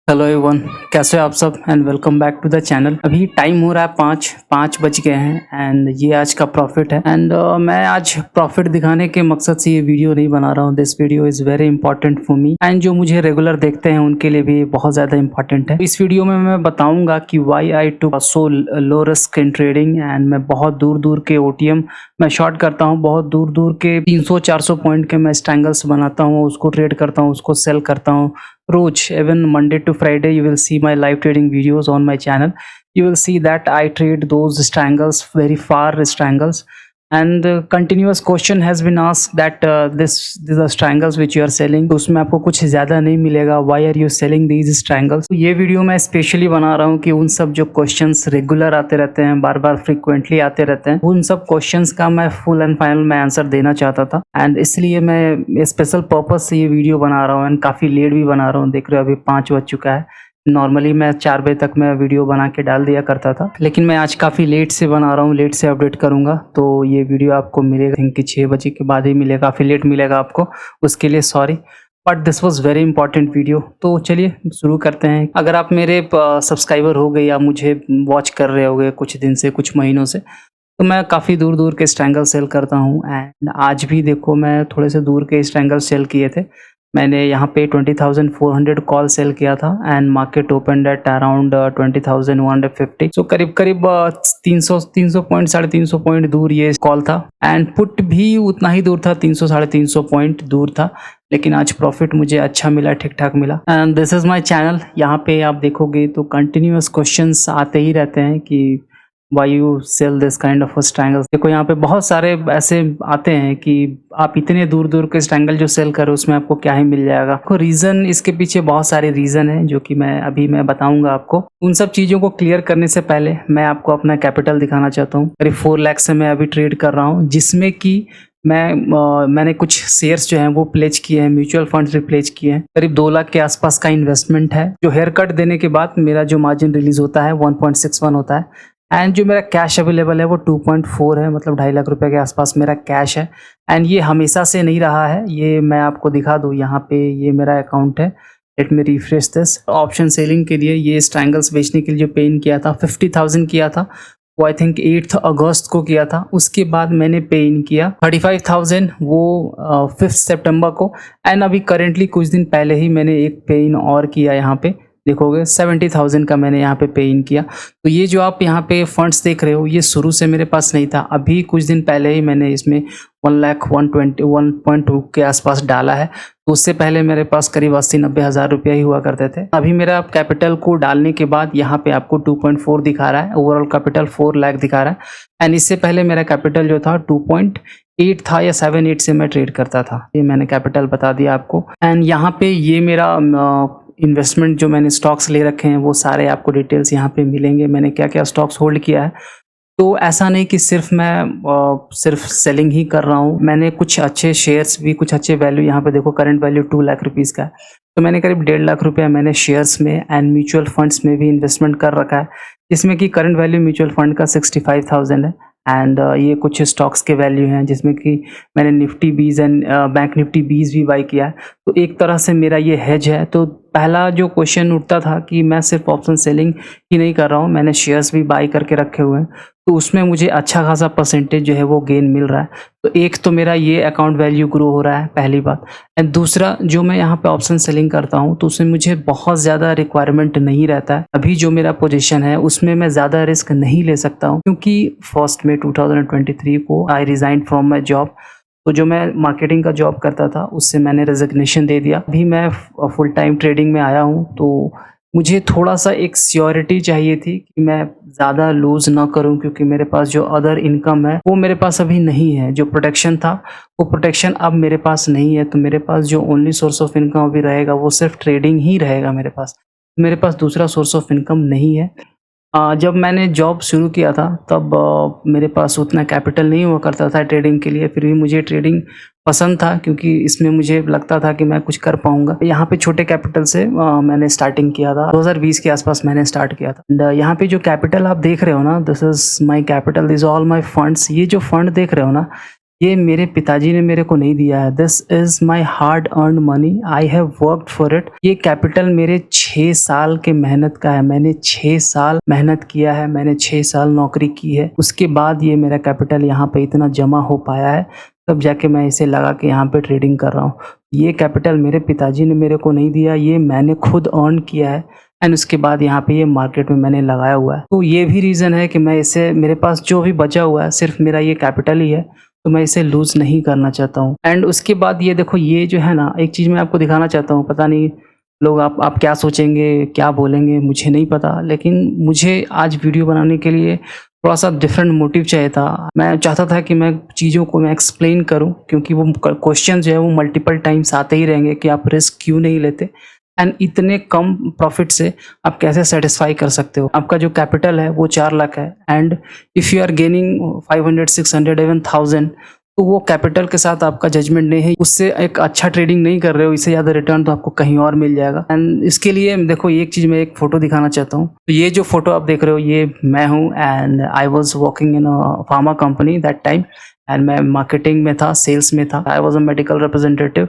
Hello everyone, कैसे हो आप सब and welcome back to the channel. अभी टाइम हो रहा है 5 बज गए हैं एंड ये आज का प्रॉफिट है एंड मैं आज प्रॉफिट दिखाने के मकसद से ये वीडियो नहीं बना रहा हूँ। This video is very important for me and जो मुझे रेगुलर देखते हैं उनके लिए भी बहुत ज़्यादा इंपॉर्टेंट है। इस वीडियो में मैं बताऊंगा कि why I to so low risk in trading and मैं बहुत दूर दूर के ओटीएम मैं शॉर्ट करता हूँ, बहुत दूर दूर के 300-400 पॉइंट के मैं स्ट्रैंगल्स बनाता हूँ, उसको ट्रेड करता हूँ, उसको सेल करता हूँ रोज। Even Monday to Friday you will see my live trading videos on my channel. You will see that I trade those strangles, very far strangles, and continuous question has been asked that these are strangles which you are selling, तो उसमें आपको कुछ ज़्यादा नहीं मिलेगा। Why are you selling these strangles? तो ये video मैं स्पेशली बना रहा हूँ कि उन सब जो क्वेश्चंस रेगुलर आते रहते हैं, बार बार फ्रिक्वेंटली आते रहते हैं, उन सब क्वेश्चंस का मैं फुल एंड फाइनल मैं आंसर देना चाहता था एंड इसलिए मैं स्पेशल पर्पज से ये वीडियो बना रहा हूँ एंड काफ़ी लेट भी बना रहा हूँ। देख रहे हो अभी 5 बज चुका है। नॉर्मली मैं 4 बजे तक मैं वीडियो बना के डाल दिया करता था, लेकिन मैं आज काफ़ी लेट से बना रहा हूँ, लेट से अपडेट करूँगा, तो ये वीडियो आपको मिलेगा थिंक कि 6 बजे के बाद ही मिलेगा, काफ़ी लेट मिलेगा आपको, उसके लिए sorry, but this was very important video. तो चलिए शुरू करते हैं। अगर आप मेरे सब्सक्राइबर हो गए या मुझे वॉच कर रहे होगे कुछ दिन से, कुछ महीनों से, तो मैं काफ़ी दूर दूर के स्ट्रैंगल सेल करता हूँ एंड आज भी देखो मैं थोड़े से दूर के स्ट्रैंगल सेल किए थे। मैंने यहाँ पे 20,400 कॉल सेल किया था and market open at around 20,150, सो करीब करीब 300 पॉइंट, 350 पॉइंट दूर ये कॉल था एंड पुट भी उतना ही दूर था, 300-350 पॉइंट दूर था। लेकिन आज प्रॉफिट मुझे अच्छा मिला, ठीक ठाक मिला and this is my channel. यहाँ पे आप देखोगे तो कंटिन्यूस क्वेश्चंस आते ही रहते हैं कि why you sell this kind of strangles. देखो यहाँ पे बहुत सारे ऐसे आते हैं कि आप इतने दूर दूर के स्ट्रैंगल जो सेल करो उसमें आपको क्या ही मिल जाएगा। आपको रीज़न, इसके पीछे बहुत सारे रीज़न हैं जो कि मैं बताऊंगा आपको। उन सब चीज़ों को क्लियर करने से पहले मैं आपको अपना कैपिटल दिखाना चाहता हूँ। करीब 4 लाख से मैं अभी ट्रेड कर रहा हूँ, जिसमें कि मैंने कुछ शेयर्स जो हैं वो प्लेज किए हैं, म्यूचुअल फंड्स भी प्लेज किए हैं। करीब 2 लाख के आसपास का इन्वेस्टमेंट है। जो हेयर कट देने के बाद मेरा जो मार्जिन रिलीज होता है 1.61 होता है एंड जो मेरा कैश अवेलेबल है वो 2.4 है, मतलब 2.5 लाख रुपए के आसपास मेरा कैश है एंड ये हमेशा से नहीं रहा है। ये मैं आपको दिखा दूँ, यहाँ पे ये मेरा अकाउंट है। Let me refresh this. Option selling के लिए ये स्ट्रैंगल्स बेचने के लिए जो पे इन किया था 50,000 किया था, वो आई थिंक 8 अगस्त को किया था। उसके बाद मैंने पे इन किया 35,000 वो 5 सितंबर को एंड अभी करेंटली कुछ दिन पहले ही मैंने एक पे इन और किया। यहाँ पे देखोगे 70,000 का मैंने यहाँ पे इन किया। तो ये जो आप यहाँ पे फंड्स देख रहे हो ये शुरू से मेरे पास नहीं था, अभी कुछ दिन पहले ही मैंने इसमें 1,121.2 के आसपास डाला है। तो उससे पहले मेरे पास करीब 80-90 हज़ार रुपया ही हुआ करते थे। अभी मेरा कैपिटल को डालने के बाद यहाँ पे आपको 2.4 दिखा रहा है, ओवरऑल कैपिटल 4 लाख दिखा रहा है एंड इससे पहले मेरा कैपिटल जो था 2.8 था या 7-8 से मैं ट्रेड करता था। ये मैंने कैपिटल बता दिया आपको एंड यहाँ पे ये मेरा इन्वेस्टमेंट जो मैंने स्टॉक्स ले रखे हैं वो सारे आपको डिटेल्स यहाँ पे मिलेंगे, मैंने क्या क्या स्टॉक्स होल्ड किया है। तो ऐसा नहीं कि सिर्फ मैं सिर्फ सेलिंग ही कर रहा हूँ, मैंने कुछ अच्छे शेयर्स भी, कुछ अच्छे वैल्यू, यहाँ पे देखो करंट वैल्यू 2 लाख रुपीज़ का है, तो मैंने करीब 1.5 लाख रुपया मैंने शेयर्स में एंड म्यूचुअल फंड्स में भी इन्वेस्टमेंट कर रखा है, जिसमें कि करंट वैल्यू म्यूचुअल फंड का 65,000 है एंड ये कुछ स्टॉक्स के वैल्यू हैं जिसमें कि मैंने निफ्टी 20 एंड बैंक निफ्टी 20 भी बाई किया है। तो एक तरह से मेरा ये हेज है। तो पहला जो क्वेश्चन उठता था कि मैं सिर्फ ऑप्शन सेलिंग ही नहीं कर रहा हूँ, मैंने शेयर्स भी बाई करके रखे हुए हैं, तो उसमें मुझे अच्छा खासा परसेंटेज जो है वो गेन मिल रहा है। तो एक तो मेरा ये अकाउंट वैल्यू ग्रो हो रहा है, पहली बात। एंड दूसरा, जो मैं यहाँ पे ऑप्शन सेलिंग करता हूँ तो उसमें मुझे बहुत ज़्यादा रिक्वायरमेंट नहीं रहता है। अभी जो मेरा पोजीशन है उसमें मैं ज़्यादा रिस्क नहीं ले सकता हूँ, क्योंकि 1 मई 2023 को I resign from my job. तो जो मैं मार्केटिंग का जॉब करता था उससे मैंने रेजिग्नेशन दे दिया। अभी मैं फुल टाइम ट्रेडिंग में आया हूँ, तो मुझे थोड़ा सा एक सियोरिटी चाहिए थी कि मैं ज़्यादा लूज़ ना करूं, क्योंकि मेरे पास जो अदर इनकम है वो मेरे पास अभी नहीं है। जो प्रोटेक्शन था वो प्रोटेक्शन अब मेरे पास नहीं है। तो मेरे पास जो ओनली सोर्स ऑफ इनकम अभी रहेगा वो सिर्फ ट्रेडिंग ही रहेगा मेरे पास दूसरा सोर्स ऑफ इनकम नहीं है। जब मैंने जॉब शुरू किया था तब मेरे पास उतना कैपिटल नहीं हुआ करता था ट्रेडिंग के लिए, फिर भी मुझे ट्रेडिंग पसंद था क्योंकि इसमें मुझे लगता था कि मैं कुछ कर पाऊंगा। यहाँ पे छोटे कैपिटल से मैंने स्टार्टिंग किया था, 2020 के आसपास मैंने स्टार्ट किया था एंड यहाँ पे जो कैपिटल आप देख रहे हो ना, this is my capital, this all my funds. ये जो फंड देख रहे हो ना, ये मेरे पिताजी ने मेरे को नहीं दिया है। This is my hard earned money, I have worked for it. ये कैपिटल मेरे 6 साल के मेहनत का है। मैंने 6 साल मेहनत किया है, मैंने 6 साल नौकरी की है। उसके बाद ये मेरा कैपिटल यहाँ पे इतना जमा हो पाया है, तब जाके मैं इसे लगा के यहाँ पे ट्रेडिंग कर रहा हूँ। ये कैपिटल मेरे पिताजी ने मेरे को नहीं दिया, ये मैंने खुद अर्न किया है एंड उसके बाद यहाँ पे ये मार्केट में मैंने लगाया हुआ है। तो ये भी रीज़न है कि मैं इसे, मेरे पास जो भी बचा हुआ है सिर्फ मेरा ये कैपिटल ही है, तो मैं इसे लूज़ नहीं करना चाहता हूँ। एंड उसके बाद ये देखो, ये जो है ना, एक चीज़ मैं आपको दिखाना चाहता हूँ। पता नहीं लोग आप क्या सोचेंगे, क्या बोलेंगे, मुझे नहीं पता, लेकिन मुझे आज वीडियो बनाने के लिए थोड़ा-सा डिफरेंट मोटिव चाहिए था। मैं चाहता था कि मैं चीज़ों को मैं एक्सप्लेन करूँ, क्योंकि वो क्वेश्चन जो है वो मल्टीपल टाइम्स आते ही रहेंगे कि आप रिस्क क्यों नहीं लेते एंड इतने कम प्रॉफिट से आप कैसे सेटिस्फाई कर सकते हो। आपका जो कैपिटल है वो 4 लाख है and if you are gaining 500, 600, even 1000, तो वो कैपिटल के साथ आपका जजमेंट नहीं है, उससे एक अच्छा ट्रेडिंग नहीं कर रहे हो, इससे ज़्यादा रिटर्न तो आपको कहीं और मिल जाएगा। एंड इसके लिए देखो, एक चीज़, मैं एक फ़ोटो दिखाना चाहता हूँ। तो ये जो फ़ोटो आप देख रहे हो, ये मैं हूँ and I was working in a pharma company that time and मैं मार्केटिंग में था, सेल्स में था। I was a medical representative.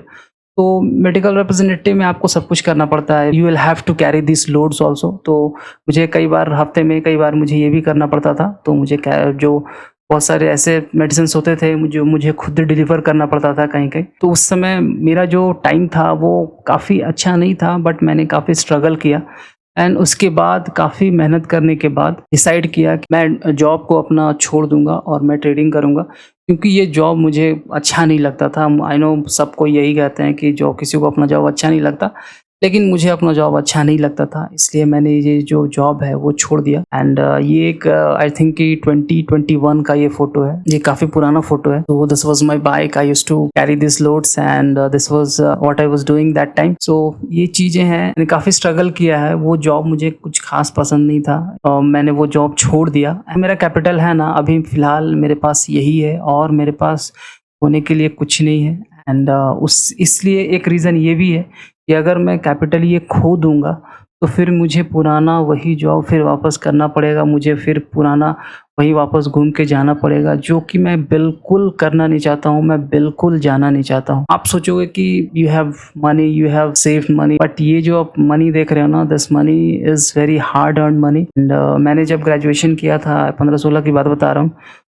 तो मेडिकल रिप्रेजेंटेटिव में आपको सब कुछ करना पड़ता है। You will have to carry this loads also. तो मुझे कई बार हफ्ते में, कई बार मुझे ये भी करना पड़ता था। तो मुझे जो बहुत सारे ऐसे मेडिसिन्स होते थे जो मुझे खुद डिलीवर करना पड़ता था कहीं कहीं। तो उस समय मेरा जो टाइम था वो काफ़ी अच्छा नहीं था, बट मैंने काफ़ी स्ट्रगल किया एंड उसके बाद काफ़ी मेहनत करने के बाद डिसाइड किया कि मैं जॉब को अपना छोड़ दूंगा और मैं ट्रेडिंग करूंगा, क्योंकि ये जॉब मुझे अच्छा नहीं लगता था। आई नो सबको यही कहते हैं कि जो किसी को अपना जॉब अच्छा नहीं लगता, लेकिन मुझे अपना जॉब अच्छा नहीं लगता था, इसलिए मैंने ये जो जॉब है वो छोड़ दिया। एंड ये एक आई थिंक कि 2021 का ये फोटो है, ये काफ़ी पुराना फोटो है। तो this was my bike, I used to carry this loads and this was what I was doing that time. So ये चीज़ें हैं, मैंने काफ़ी स्ट्रगल किया है। वो जॉब मुझे कुछ खास पसंद नहीं था और मैंने वो जॉब छोड़ दिया। मेरा कैपिटल है ना, अभी फ़िलहाल मेरे पास यही है और मेरे पास होने के लिए कुछ नहीं है। एंड इसलिए एक रीज़न ये भी है कि अगर मैं कैपिटल ये खो दूँगा, तो फिर मुझे पुराना वही जॉब फिर वापस करना पड़ेगा, मुझे फिर पुराना वही वापस घूम के जाना पड़ेगा, जो कि मैं बिल्कुल करना नहीं चाहता हूँ, मैं बिल्कुल जाना नहीं चाहता हूँ। आप सोचोगे कि you have money, you have saved money, but ये जो आप मनी देख रहे हो ना, this money is very hard earned money. And मैंने जब ग्रेजुएशन किया था, 15-16 की बात बता रहा हूँ,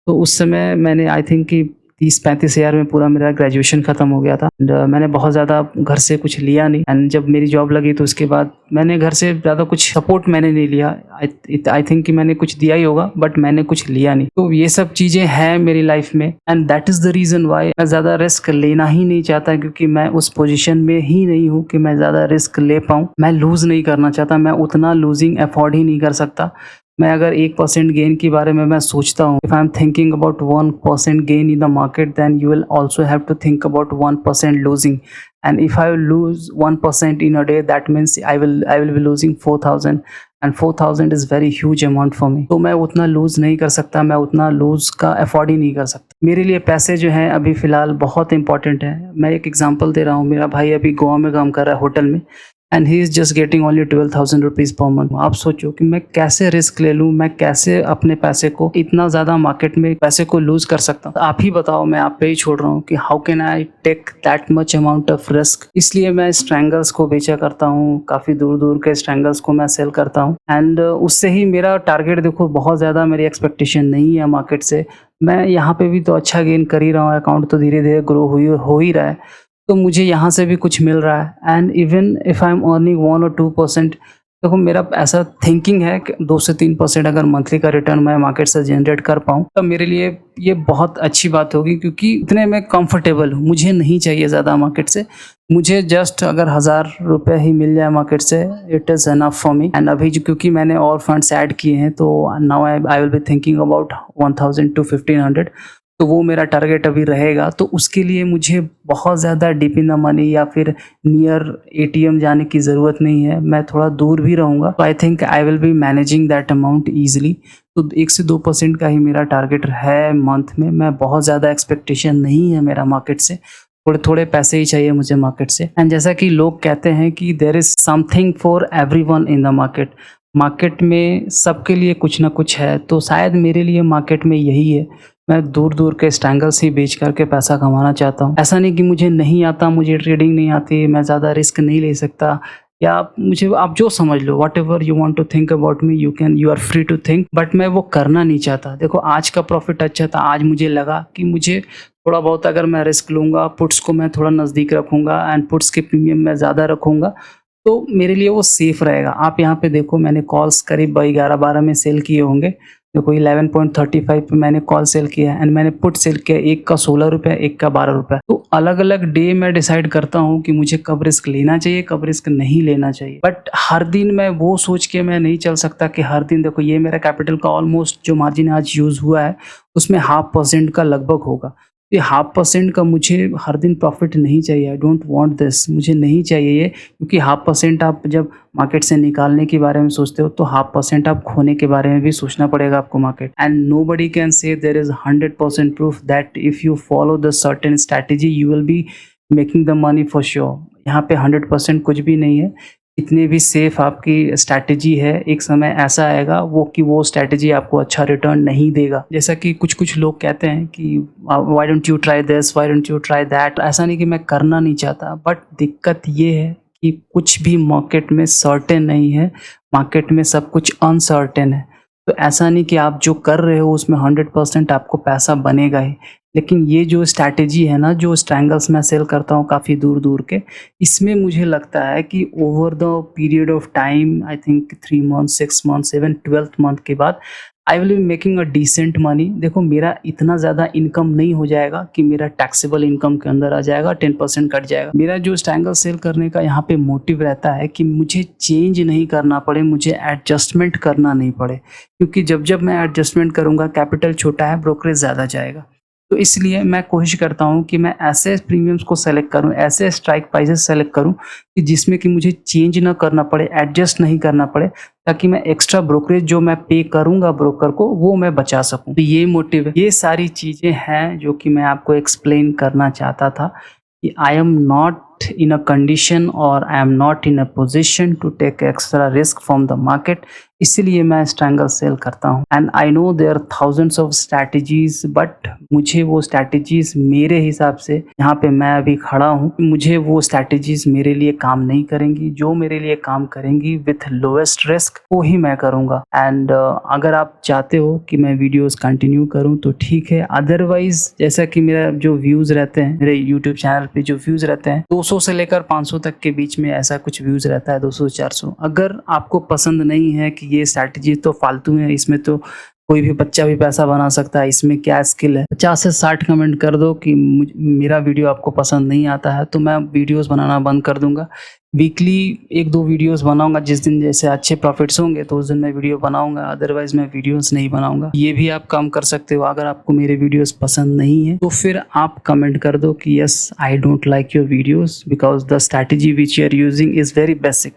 तो उस समय मैंने आई थिंक कि 30-35 हज़ार में पूरा मेरा ग्रेजुएशन ख़त्म हो गया था। एंड मैंने बहुत ज़्यादा घर से कुछ लिया नहीं एंड जब मेरी जॉब लगी तो उसके बाद मैंने घर से ज़्यादा कुछ सपोर्ट मैंने नहीं लिया। आई थिंक कि मैंने कुछ दिया ही होगा, बट मैंने कुछ लिया नहीं। तो ये सब चीज़ें हैं मेरी लाइफ में and that is the reason why मैं ज़्यादा रिस्क लेना ही नहीं चाहता, क्योंकि मैं उस पोजीशन में ही नहीं हूँ कि मैं ज़्यादा रिस्क ले पाऊँ। मैं लूज़ नहीं करना चाहता, मैं उतना लूजिंग अफोर्ड ही नहीं कर सकता। मैं अगर 1% गेन के बारे में मैं सोचता हूँ, if I am thinking about 1% gain in the market, then you will also have to think about 1% losing. And if I lose 1% in a day, that means I will be losing 4000 and 4000 is very huge amount for me. तो मैं उतना loose नहीं कर सकता, मैं उतना loose का afford ही नहीं कर सकता। मेरे लिए पैसे जो हैं अभी फ़िलहाल बहुत इंपॉर्टेंट है। मैं एक एग्जांपल दे रहा हूँ, मेरा भाई अभी गोवा में काम कर रहा है होटल में and he is just getting only 12,000 rupees per month. आप सोचो कि मैं कैसे रिस्क ले लूँ, मैं कैसे अपने पैसे को इतना ज़्यादा मार्केट में पैसे को लूज़ कर सकता हूँ। आप ही बताओ, मैं आप पे ही छोड़ रहा हूँ कि how can I take that much amount of risk. इसलिए मैं स्ट्रैंगल्स को बेचा करता हूँ, काफ़ी दूर दूर के स्ट्रैंगल्स को मैं सेल करता हूँ एंड उससे ही मेरा टारगेट, देखो बहुत ज़्यादा मेरी एक्सपेक्टेशन नहीं है मार्केट से। मैं यहाँ पे भी तो अच्छा गेन कर ही रहा हूँ, अकाउंट तो धीरे धीरे ग्रो हो ही रहा है, तो मुझे यहाँ से भी कुछ मिल रहा है। And even if I am earning 1 और 2%, देखो मेरा ऐसा थिंकिंग है कि 2 से 3% अगर मंथली का रिटर्न मैं मार्केट से जनरेट कर पाऊँ, तो मेरे लिए ये बहुत अच्छी बात होगी, क्योंकि इतने मैं कंफर्टेबल हूँ। मुझे नहीं चाहिए ज़्यादा मार्केट से, मुझे जस्ट अगर 1000 रुपये ही मिल जाए मार्केट से, it is enough for me. And अभी क्योंकि मैंने और फंड्स ऐड किए हैं, तो now I will be thinking about 1000 to 1500, तो वो मेरा टारगेट अभी रहेगा। तो उसके लिए मुझे बहुत ज़्यादा डीप इन द मनी या फिर नियर एटीएम जाने की ज़रूरत नहीं है, मैं थोड़ा दूर भी रहूँगा, तो आई think I will be managing that amount easily. तो 1 से 2% का ही मेरा टारगेट है मंथ में। मैं बहुत ज़्यादा एक्सपेक्टेशन नहीं है मेरा मार्केट से, थोड़े थोड़े पैसे ही चाहिए मुझे मार्केट से। एंड जैसा कि लोग कहते हैं कि there is something for everyone in the market, market में सबके लिए कुछ ना कुछ है, तो शायद मेरे लिए मार्केट में यही है। मैं दूर-दूर के स्ट्रैंगल्स ही बेच करके पैसा कमाना चाहता हूँ। ऐसा नहीं कि मुझे नहीं आता, मुझे ट्रेडिंग नहीं आती, मैं ज़्यादा रिस्क नहीं ले सकता, या मुझे आप जो समझ लो, whatever you want to think about me you are free to think, but मैं वो करना नहीं चाहता। देखो आज का प्रॉफिट अच्छा था, आज मुझे लगा कि मुझे थोड़ा बहुत अगर मैं रिस्क लूँगा, पुट्स को मैं थोड़ा नज़दीक रखूँगा एंड पुट्स के प्रीमियम मैं ज़्यादा रखूँगा, तो मेरे लिए वो सेफ रहेगा। आप यहाँ पे देखो, मैंने कॉल्स करीब 11-12 में सेल किए होंगे। देखो 11.35 पे मैंने कॉल सेल किया है एंड मैंने पुट सेल किया, एक का 16 रुपये, एक का 12 रुपये। तो अलग-अलग डे मैं डिसाइड करता हूँ कि मुझे कब रिस्क लेना चाहिए, कब रिस्क नहीं लेना चाहिए। बट हर दिन मैं वो सोच के मैं नहीं चल सकता कि हर दिन देखो ये मेरा कैपिटल का ऑलमोस्ट जो मार्जिन आज यूज़ हुआ है, उसमें 0.5% का लगभग होगा। ये 0.5% का मुझे हर दिन प्रॉफिट नहीं चाहिए। आई डोंट वांट दिस, मुझे नहीं चाहिए ये, क्योंकि 0.5% आप जब मार्केट से निकालने के बारे में सोचते हो तो 0.5% आप खोने के बारे में भी सोचना पड़ेगा आपको market. And nobody can say there is 100% proof that if you follow the certain strategy you will be making the money for sure. यहाँ पे 100% कुछ भी नहीं है। इतनी भी सेफ आपकी स्ट्रैटेजी है, एक समय ऐसा आएगा कि वो स्ट्रैटेजी आपको अच्छा रिटर्न नहीं देगा। जैसा कि कुछ लोग कहते हैं कि why don't you try this, why don't you try that. ऐसा नहीं कि मैं करना नहीं चाहता, बट दिक्कत ये है कि कुछ भी मार्केट में सर्टेन नहीं है, मार्केट में सब कुछ अनसर्टेन है। तो ऐसा नहीं कि आप जो कर रहे हो उसमें 100% आपको पैसा बनेगा ही। लेकिन ये जो स्ट्रैटेजी है ना, जो स्ट्रैंगल्स मैं सेल करता हूँ काफ़ी दूर-दूर के, इसमें मुझे लगता है कि over the period of time, I think 3 month, 6 month, even 12th month के बाद I will be making a decent money. देखो मेरा इतना ज़्यादा इनकम नहीं हो जाएगा कि मेरा टैक्सेबल इनकम के अंदर आ जाएगा, 10% कट जाएगा। मेरा जो स्ट्रैंगल सेल करने का यहाँ पे मोटिव रहता है कि मुझे चेंज नहीं करना पड़े, मुझे एडजस्टमेंट करना नहीं पड़े, क्योंकि जब मैं एडजस्टमेंट करूँगा, कैपिटल छोटा है, ब्रोकरेज ज़्यादा जाएगा। तो इसलिए मैं कोशिश करता हूँ कि मैं ऐसे प्रीमियम्स को सेलेक्ट करूँ, ऐसे स्ट्राइक प्राइसेस सेलेक्ट करूँ कि जिसमें कि मुझे चेंज ना करना पड़े, एडजस्ट नहीं करना पड़े, ताकि मैं एक्स्ट्रा ब्रोकरेज जो मैं पे करूँगा ब्रोकर को, वो मैं बचा सकूँ। तो ये मोटिव है। ये सारी चीज़ें हैं जो कि मैं आपको एक्सप्लेन करना चाहता था कि I am not in a condition or I am not in a position to take extra risk from the market, इसलिए मैं स्ट्रैंगल सेल करता हूँ। And I know there thousands of strategies, but मुझे वो स्ट्रैटेजीज मेरे हिसाब से, यहाँ पे मैं अभी खड़ा हूँ, मुझे वो स्ट्रैटेजीज मेरे लिए काम नहीं करेंगी। जो मेरे लिए काम करेंगी विथ लोएस्ट रिस्क, वो ही मैं करूँगा। एंड अगर आप चाहते हो कि मैं वीडियोस कंटिन्यू करूँ तो ठीक है, अदरवाइज जैसा कि मेरा जो व्यूज़ रहते हैं, मेरे यूट्यूब चैनल पे जो व्यूज़ रहते हैं 200 से लेकर 500 तक के बीच में, ऐसा कुछ व्यूज़ रहता है, 200-400। अगर आपको पसंद नहीं है कि ये स्ट्रैटेजी तो फालतू है, इसमें तो कोई भी बच्चा भी पैसा बना सकता है, इसमें क्या स्किल है, 50 से 60 कमेंट कर दो कि मेरा वीडियो आपको पसंद नहीं आता है, तो मैं वीडियोस बनाना बंद कर दूंगा। वीकली 1-2 वीडियोस बनाऊंगा, जिस दिन जैसे अच्छे प्रॉफिट्स होंगे तो उस दिन मैं वीडियो बनाऊंगा, अदरवाइज मैं वीडियोस नहीं बनाऊंगा। ये भी आप काम कर सकते हो। अगर आपको मेरे वीडियोस पसंद नहीं है तो फिर आप कमेंट कर दो कि yes I don't like your videos because the strategy which you are using is very basic,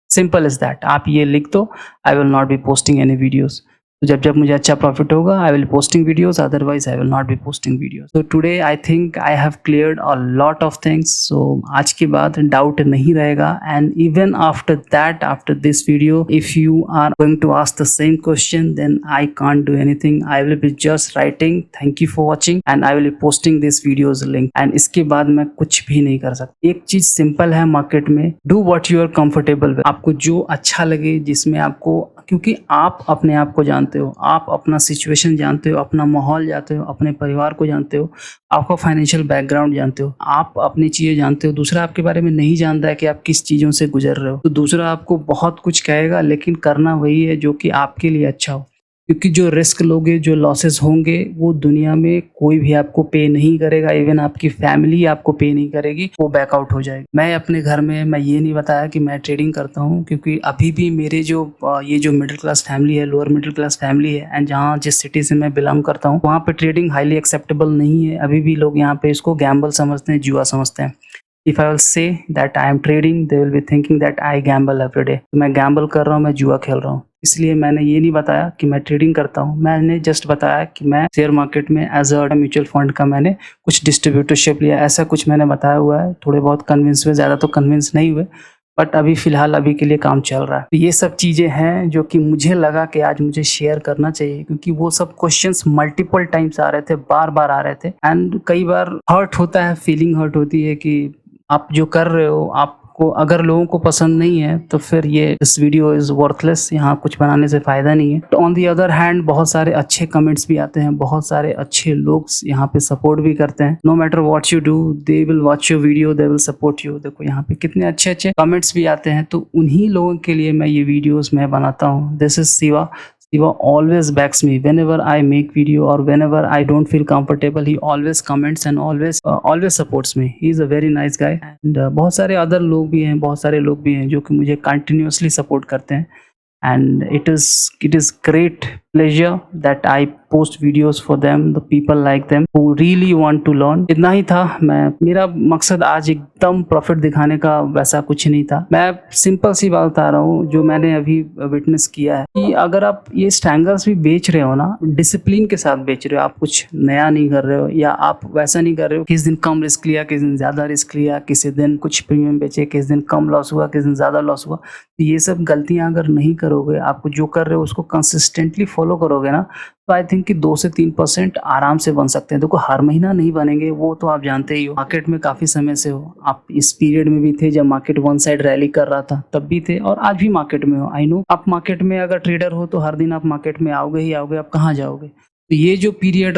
simple is that. आप ये लिख दो, I will not be posting any videos. तो जब मुझे अच्छा प्रॉफिट होगा I will posting videos, otherwise I will not be posting videos. तो today I think I have cleared a lot of things. So आज के बाद डाउट नहीं रहेगा। And even after that, after this video, if you are going to ask the same question, then I can't do anything. I will be just writing thank you for watching and I will be posting this videos link. And इसके बाद मैं कुछ भी नहीं कर सकता। एक चीज सिंपल है मार्केट में, do what you are comfortable with. आपको जो अच्छा लगे, जिसमें आपको, क्योंकि आप अपने आप को जानते हो, आप अपना सिचुएशन जानते हो, अपना माहौल जानते हो, अपने परिवार को जानते हो, आपका फाइनेंशियल बैकग्राउंड जानते हो, आप अपनी चीज़ें जानते हो। दूसरा आपके बारे में नहीं जानता है कि आप किस चीज़ों से गुजर रहे हो, तो दूसरा आपको बहुत कुछ कहेगा, लेकिन करना वही है जो कि आपके लिए अच्छा हो। क्योंकि जो रिस्क लोगे, जो लॉसेस होंगे, वो दुनिया में कोई भी आपको पे नहीं करेगा, इवन आपकी फैमिली आपको पे नहीं करेगी, वो बैकआउट हो जाएगी। मैं अपने घर में मैं ये नहीं बताया कि मैं ट्रेडिंग करता हूँ, क्योंकि अभी भी मेरे ये जो मिडिल क्लास फैमिली है, लोअर मिडिल क्लास फैमिली है, एंड जहाँ जिस सिटी से मैं बिलोंग करता हूँ, वहाँ पे ट्रेडिंग हाईली एक्सेप्टेबल नहीं है। अभी भी लोग यहाँ पे इसको गैम्बल समझते हैं, जुआ समझते हैं। If I will say that I am trading, they will be thinking that I gamble every day। तो मैं गैम्बल कर रहा हूँ, मैं जुआ खेल रहा हूँ। इसलिए मैंने ये नहीं बताया कि मैं ट्रेडिंग करता हूँ, मैंने जस्ट बताया कि मैं शेयर मार्केट में एज अ म्यूचुअल फंड का मैंने कुछ डिस्ट्रीब्यूटरशिप लिया, ऐसा कुछ मैंने बताया हुआ है। थोड़े बहुत कन्विंस हुए, ज़्यादा तो कन्विंस नहीं हुए, बट अभी फ़िलहाल अभी के लिए काम चल रहा है। तो ये सब चीज़ें हैं जो कि मुझे लगा कि आज मुझे शेयर करना चाहिए, क्योंकि वो सब क्वेश्चंस मल्टीपल टाइम्स आ रहे थे, बार-बार आ रहे थे एंड कई बार हर्ट होता है, फीलिंग हर्ट होती है कि आप जो कर रहे हो, आपको अगर लोगों को पसंद नहीं है तो फिर ये दिस वीडियो इज़ वर्थलेस, यहाँ कुछ बनाने से फ़ायदा नहीं है। तो ऑन द अदर हैंड बहुत सारे अच्छे कमेंट्स भी आते हैं, बहुत सारे अच्छे लोग यहाँ पे सपोर्ट भी करते हैं। No matter what you do, they will watch your video, they will support you. देखो यहाँ पे कितने अच्छे-अच्छे कमेंट्स भी आते हैं, तो उन्हीं लोगों के लिए मैं ये वीडियोज़ मैं बनाता हूँ। This is Shiva. Shiva always backs me whenever I make video or whenever I don't feel comfortable. He always comments and always supports me. He is a very nice guy and बहुत सारे other लोग भी हैं, बहुत सारे लोग भी हैं जो कि मुझे कंटिन्यूअसली सपोर्ट करते हैं and it is great pleasure that I post videos for them, the people like them who really want to learn. इतना ही था। मेरा मकसद आज एकदम प्रॉफिट दिखाने का वैसा कुछ नहीं था। मैं सिंपल सी बात बता रहा हूँ जो मैंने अभी विटनेस किया है कि अगर आप ये स्टैंगल्स भी बेच रहे हो ना, डिसिप्लिन के साथ बेच रहे हो, आप कुछ नया नहीं कर रहे हो या आप वैसा नहीं कर रहे हो किस दिन कम रिस्क लिया, किस दिन ज़्यादा रिस्क लिया, किसी दिन कुछ प्रीमियम बेचे, किस दिन कम लॉस हुआ, किस दिन ज़्यादा लॉस हुआ। तो ये सब गलतियाँ अगर नहीं करोगे, आपको जो कर रहे हो उसको कंसिस्टेंटली फॉलो करोगे ना, तो आई थिंक कि 2 से 3% आराम से बन सकते हैं। देखो हर महीना नहीं बनेंगे, वो तो आप जानते ही हो। मार्केट में काफ़ी समय से हो, आप इस पीरियड में भी थे जब मार्केट वन साइड रैली कर रहा था, तब भी थे और आज भी मार्केट में हो। आई नो आप मार्केट में अगर ट्रेडर हो तो हर दिन आप मार्केट में आओगे ही आओगे, आप कहाँ जाओगे। तो ये जो पीरियड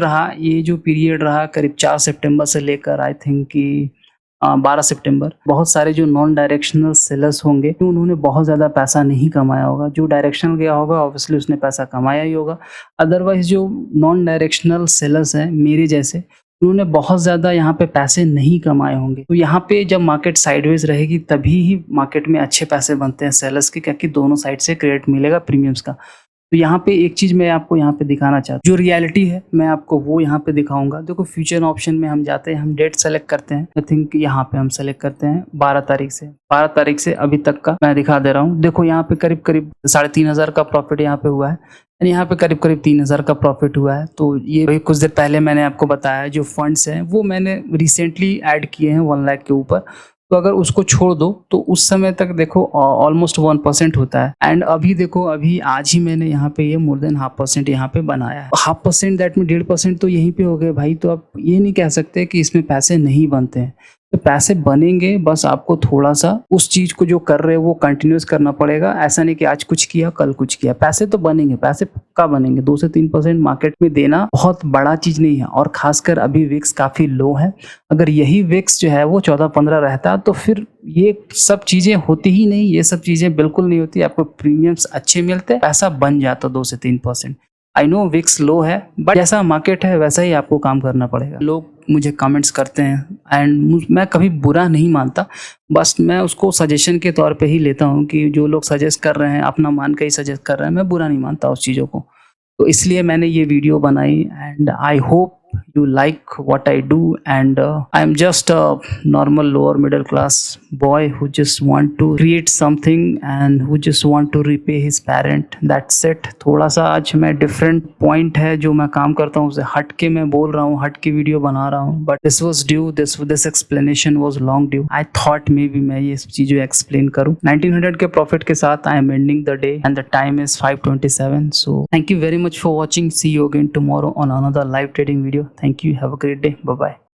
रहा करीब 4 सितंबर से लेकर आई थिंक कि 12 सितंबर, बहुत सारे जो नॉन डायरेक्शनल सेलर्स होंगे उन्होंने बहुत ज़्यादा पैसा नहीं कमाया होगा। जो डायरेक्शनल गया होगा ऑब्वियसली उसने पैसा कमाया ही होगा। अदरवाइज जो नॉन डायरेक्शनल सेलर्स हैं मेरे जैसे, उन्होंने बहुत ज़्यादा यहाँ पे पैसे नहीं कमाए होंगे। तो यहाँ पे जब मार्केट साइडवेज रहेगी तभी ही मार्केट में अच्छे पैसे बनते हैं सेलर्स के, क्योंकि दोनों साइड से क्रेडिट मिलेगा प्रीमियम्स का। तो यहाँ पे एक चीज़ मैं आपको यहाँ पे दिखाना चाहता हूँ, जो रियलिटी है मैं आपको वो यहाँ पे दिखाऊंगा। देखो फ्यूचर ऑप्शन में हम जाते हैं, हम डेट सेलेक्ट करते हैं। आई थिंक यहाँ पे हम सेलेक्ट करते हैं 12 तारीख से अभी तक का मैं दिखा दे रहा हूँ। देखो यहाँ पे करीब 3,500 का प्रॉफिट यहाँ पे हुआ है, यहाँ पे करीब 3,000 का प्रॉफिट हुआ है। तो ये कुछ देर पहले मैंने आपको बताया जो फंड्स हैं वो मैंने रिसेंटली ऐड किए हैं 1 लाख के ऊपर। तो अगर उसको छोड़ दो तो उस समय तक देखो ऑलमोस्ट 1% होता है। एंड अभी देखो अभी आज ही मैंने यहाँ पे ये मोर देन 0.5% यहाँ पे बनाया है। 0.5% दैट में 1.5% तो यहीं पे हो गए भाई। तो आप ये नहीं कह सकते कि इसमें पैसे नहीं बनते हैं, तो पैसे बनेंगे, बस आपको थोड़ा सा उस चीज को जो कर रहे हो वो कंटिन्यूस करना पड़ेगा। ऐसा नहीं कि आज कुछ किया कल कुछ किया। पैसे तो बनेंगे, पैसे पक्का बनेंगे। 2 से 3% मार्केट में देना बहुत बड़ा चीज नहीं है, और खासकर अभी विक्स काफी लो है। अगर यही विक्स जो है वो 14-15 रहता तो फिर ये सब चीजें होती ही नहीं, ये सब चीजें बिल्कुल नहीं होती। आपको प्रीमियम्स अच्छे मिलते, पैसा बन जाता 2 से 3%। आई नो विक्स लो है, बट जैसा मार्केट है वैसा ही आपको काम करना पड़ेगा। लोग मुझे कमेंट्स करते हैं एंड मैं कभी बुरा नहीं मानता, बस मैं उसको सजेशन के तौर पे ही लेता हूँ कि जो लोग सजेस्ट कर रहे हैं अपना मान के ही सजेस्ट कर रहे हैं, मैं बुरा नहीं मानता उस चीज़ों को। तो इसलिए मैंने ये वीडियो बनाई and I hope you like what I do, and I am just a normal lower middle class boy who just want to create something and who just want to repay his parent. That's it. थोड़ा सा आज मैं different point है जो मैं काम करता हूँ उसे हट के मैं बोल रहा हूँ, हट के वीडियो बना रहा हूँ, but this was due, this explanation was long due. I thought maybe मैं ये चीज़ें explain करूँ। 1900 के profit के साथ I am ending the day and the time is 5:27. So thank you very much for watching. See you again tomorrow on another live trading video. Thank you. Have a great day. Bye bye.